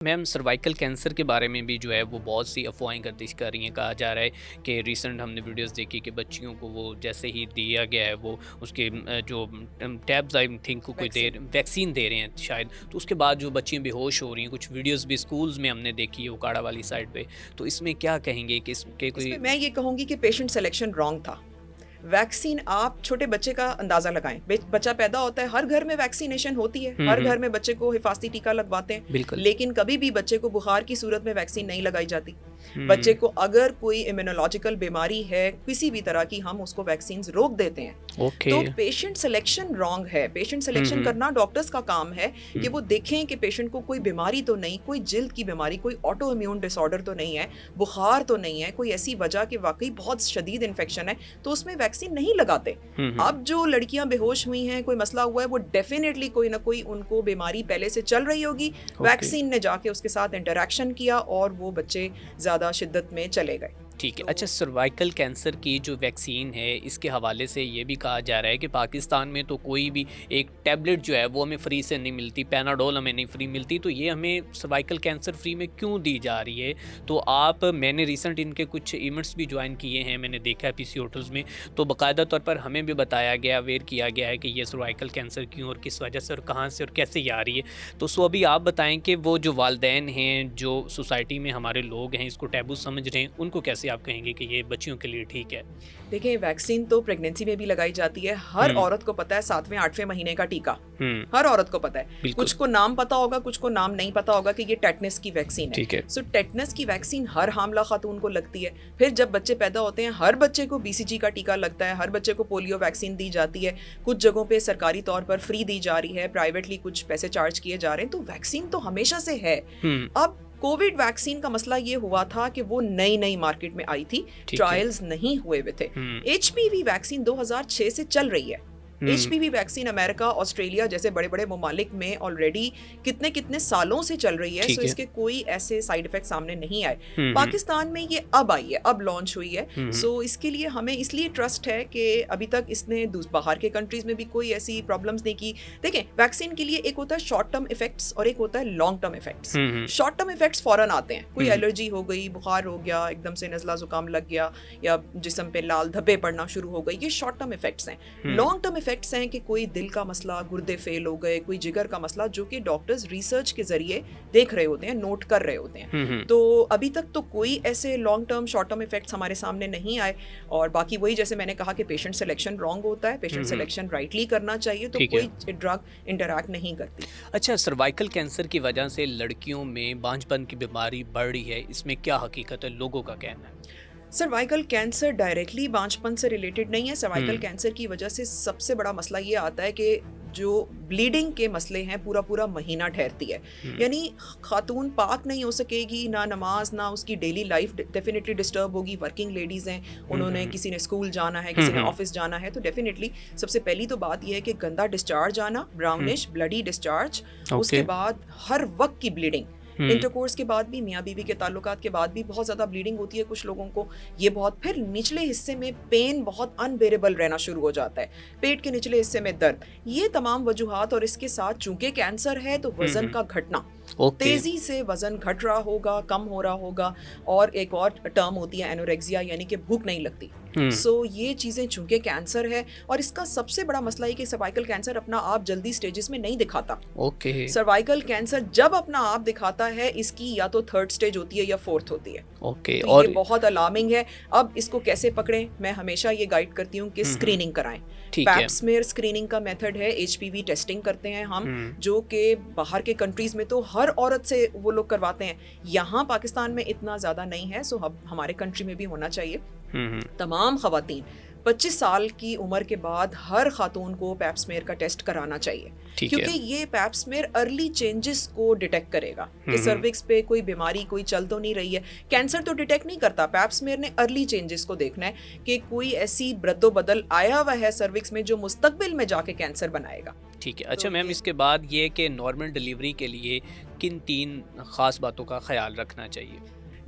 میم cervical cancer کے بارے میں بھی جو ہے وہ بہت سی افواہیں گردش کر رہی ہیں. کہا جا رہا ہے کہ ریسنٹ ہم نے ویڈیوز دیکھی کہ بچیوں کو وہ جیسے ہی دیا گیا ہے وہ اس کے جو ٹیبز آئی تھنک کوئی ویکسین ویکسین دے رہے ہیں شاید, تو اس کے بعد جو بچیاں بے ہوش ہو رہی ہیں. کچھ ویڈیوز بھی اسکولز میں ہم نے دیکھی ہے اکاڑا والی سائڈ پہ. تو اس میں کیا کہیں گے کہ اس کے اس کوئی میں میں یہ کہوں گی کہ پیشنٹ سلیکشن رانگ تھا. ویکسین آپ چھوٹے بچے کا اندازہ لگائیں, بچہ پیدا ہوتا ہے, ہر گھر میں ویکسینیشن ہوتی ہے, ہر گھر میں بچے کو حفاظتی ٹیکہ لگواتے ہیں, بالکل لیکن کبھی بھی بچے کو بخار کی صورت میں ویکسین نہیں لگائی جاتی. بچے کو اگر کوئی امیونولوجیکل بیماری ہے کسی بھی طرح کی, ہم اس کو ویکسینز روک دیتے ہیں. اوکے. تو پیشنٹ سلیکشن رانگ ہے. پیشنٹ سلیکشن کرنا ڈاکٹرز کا کام ہے کہ وہ دیکھیں کہ پیشنٹ کو کوئی بیماری تو نہیں, کوئی جلد کی بیماری, کوئی آٹو امیون ڈس آرڈر تو نہیں ہے, بخار تو نہیں ہے, کوئی ایسی وجہ کہ واقعی بہت شدید انفیکشن ہے تو اس میں ویکسین نہیں لگاتے. اب جو لڑکیاں بے ہوش ہوئی ہیں, کوئی مسئلہ ہوا ہے, وہ ڈیفینیٹلی کوئی نہ کوئی ان کو بیماری پہلے سے چل رہی ہوگی, ویکسین نے جا کے اس کے ساتھ انٹریکشن کیا اور وہ بچے زیادہ شدت میں چلے گئے. ٹھیک ہے. اچھا, سروائکل کینسر کی جو ویکسین ہے اس کے حوالے سے یہ بھی کہا جا رہا ہے کہ پاکستان میں تو کوئی بھی ایک ٹیبلٹ جو ہے وہ ہمیں فری سے نہیں ملتی, پیناڈول ہمیں نہیں فری ملتی, تو یہ ہمیں سروائکل کینسر فری میں کیوں دی جا رہی ہے؟ تو میں نے ریسنٹ ان کے کچھ ایونٹس بھی جوائن کیے ہیں, میں نے دیکھا ہے پی سی ہوٹلز میں, تو باقاعدہ طور پر ہمیں بھی بتایا گیا, اویئر کیا گیا ہے کہ یہ سروائکل کینسر کیوں اور کس وجہ سے اور کہاں سے اور کیسے یہ آ رہی ہے. تو ابھی آپ بتائیں کہ وہ جو والدین ہیں, جو سوسائٹی میں ہمارے لوگ ہیں اس کو ٹیبو سمجھ رہے ہیں, ان کو کیسے آپ کہیں گے کہ یہ بچیوں کے لیے ٹھیک ہے؟ دیکھیں, ویکسین تو پریگنینسی میں بھی لگائی جاتی ہے. ہر عورت کو پتا ہے 7ویں 8ویں مہینے کا ٹیکہ, ہر عورت کو پتا ہے. کچھ کو نام پتا ہوگا, کچھ کو نام نہیں پتا ہوگا کہ یہ ٹیٹنس کی ویکسین ہے. سو ٹیٹنس کی ویکسین ہر حاملہ خاتون کو لگتی ہے. پھر جب بچے پیدا ہوتے ہیں ہر بچے کو بی سی جی کا ٹیکہ لگتا ہے, ہر بچے کو پولیو ویکسین دی جاتی ہے. کچھ جگہوں پہ سرکاری طور پر فری دی جا رہی ہے, پرائیویٹلی کچھ پیسے چارج کیے جا رہے ہیں. تو ویکسین تو ہمیشہ سے ہے. اب کووڈ ویکسین کا مسئلہ یہ ہوا تھا کہ وہ نئی مارکیٹ میں آئی تھی, ٹرائلز نہیں ہوئے ہوئے تھے. ایچ پی وی ویکسین 2006 سے چل رہی ہے. ایچ پی وی ویکسین امریکہ, آسٹریلیا جیسے بڑے بڑے ممالک میں آلریڈی کتنے سالوں سے چل رہی ہے. سو اس کے کوئی ایسے سائیڈ افیکٹ سامنے نہیں آئے. پاکستان میں یہ اب آئی ہے, اب لانچ ہوئی ہے. سو اس کے لیے ہمیں اس لیے ٹرسٹ ہے کہ ابھی تک اس نے باہر کے کنٹریز میں بھی کوئی ایسی پرابلمس نہیں کی. دیکھیں, ویکسین کے لیے ایک ہوتا ہے شارٹ ٹرم افیکٹس اور ایک ہوتا ہے long term effects. Short term effects فوراً آتے ہیں, کوئی الرجی ہو گئی, بخار ہو گیا, ایک دم سے نزلہ زکام لگ گیا, یا جسم پہ لال دھبے پڑنا شروع ہو گئی, یہ شارٹ ٹرم افیکٹس ہیں. لانگ ٹرم افیکٹس ہیں کہ کوئی دل کا مسئلہ, گردے فیل ہو گئے, کوئی جگر کا مسئلہ, جو کہ ڈاکٹرز ریسرچ کے ذریعے دیکھ رہے ہوتے ہیں, نوٹ کر رہے ہوتے ہیں. تو ابھی تک تو کوئی ایسے long term short term effects ہمارے سامنے نہیں آئے. اور باقی وہی جیسے میں نے کہا کہ پیشنٹ سلیکشن رانگ ہوتا ہے, پیشنٹ سلیکشن رائٹلی کرنا چاہیے, تو کوئی ڈرگ انٹریکٹ نہیں کرتی. اچھا, سروائکل کینسر کی وجہ سے لڑکیوں میں بانجھ پن کی بیماری بڑھ رہی ہے, اس میں کیا حقیقت ہے, لوگوں کا کہنا ہے؟ سروائکل کینسر ڈائریکٹلی بانجھ پن سے ریلیٹڈ نہیں ہے. سروائکل کینسر کی وجہ سے سب سے بڑا مسئلہ یہ آتا ہے کہ جو بلیڈنگ کے مسئلے ہیں پورا مہینہ ٹھہرتی ہے. یعنی خاتون پاک نہیں ہو سکے گی, نہ نماز, نہ اس کی ڈیلی لائف ڈیفینیٹلی ڈسٹرب ہوگی. ورکنگ لیڈیز ہیں, انہوں نے کسی نے اسکول جانا ہے, کسی نے آفس جانا ہے, تو ڈیفینیٹلی سب سے پہلی تو بات یہ ہے کہ گندا ڈسچارج آنا, براؤنش بلڈی ڈسچارج. اس کے بعد ہر وقت کی بلیڈنگ, انٹرکورس کے بعد بھی, میاں بیوی کے تعلقات کے بعد بھی بہت زیادہ بلیڈنگ ہوتی ہے کچھ لوگوں کو. یہ بہت, پھر نچلے حصے میں پین بہت انبیریبل رہنا شروع ہو جاتا ہے, پیٹ کے نچلے حصے میں درد. یہ تمام وجوہات, اور اس کے ساتھ چونکہ کینسر ہے تو وزن کا گھٹنا, تیزی سے وزن گھٹ رہا ہوگا, کم ہو رہا ہوگا. اور ایک اور ٹرم ہوتی ہے اینوریکسیا, یعنی کہ بھوک نہیں لگتی. سو یہ چیزیں چونکہ کینسر ہے, اور اس کا سب سے بڑا مسئلہ ہے کہ سروائکل کینسر اپنا آپ جلدی سٹیجز میں نہیں دکھاتا. سروائکل کینسر جب اپنا آپ دکھاتا ہے, اس کی یا تو 3rd سٹیج ہوتی ہے یا 4th ہوتی ہے. تو یہ بہت الارمنگ ہے. اب اس کو کیسے پکڑیں, میں ہمیشہ یہ گائیڈ کرتی ہوں کہ اسکریننگ کرائیں. پیپ سمیئر اسکریننگ کا میتھڈ ہے, ایچ پی وی ٹیسٹنگ کرتے ہیں ہم, جو کہ باہر کے کنٹریز میں تو ہر عورت سے وہ لوگ کرواتے ہیں. یہاں پاکستان میں اتنا زیادہ نہیں ہے, سو ہمارے کنٹری میں بھی ہونا چاہیے. تمام خواتین 25 سال کی عمر کے بعد ہر خاتون کو پیپ سمیئر کا ٹیسٹ کرانا چاہیے, کیونکہ یہ پیپ سمیئر ارلی چینجز کو ڈیٹیکٹ کرے گا کہ سروکس پہ کوئی بیماری کوئی چل تو نہیں رہی ہے. کینسر تو ڈیٹیکٹ نہیں کرتا, پیپ سمیئر نے ارلی چینجز کو دیکھنا ہے کہ کوئی ایسی رد و بدل آیا ہوا ہے سروکس میں جو مستقبل میں جا کے کینسر بنائے گا. ٹھیک ہے. اچھا میم, اس کے بعد یہ کہ نارمل ڈیلیوری کے لیے کن 3 خاص باتوں کا خیال رکھنا چاہیے؟